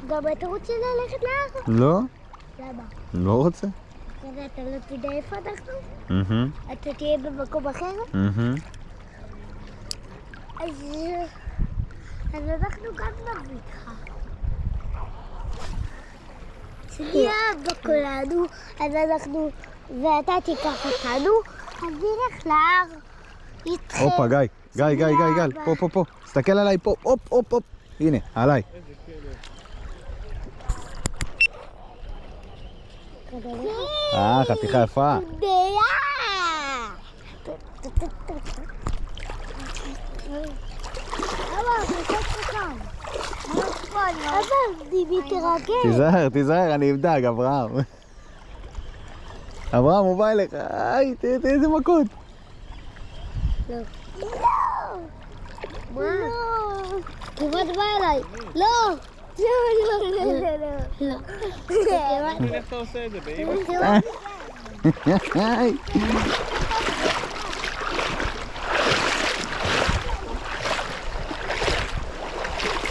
גם אתה רוצה ללכת להר? לא? למה? לא רוצה. כזה אתה לא תדע איפה אנחנו? אהה. אתה תהיה במקום אחר? אהה. אז אנחנו גם נביא איתך. שנהיה בכולנו, אז אנחנו, ואתה תיקח אותנו, אז נלך להר איתכם. הופה, גיא, פה. תסתכל עליי פה, הופ. הנה, עליי. חתיכה יפה. תיזהר, אני אבדק, אברהם. אברהם, הוא בא אליך. תראה איזה מכות. לא. מה? כמעט בא אליי. לא. לא. איך אתה עושה את זה, באמא?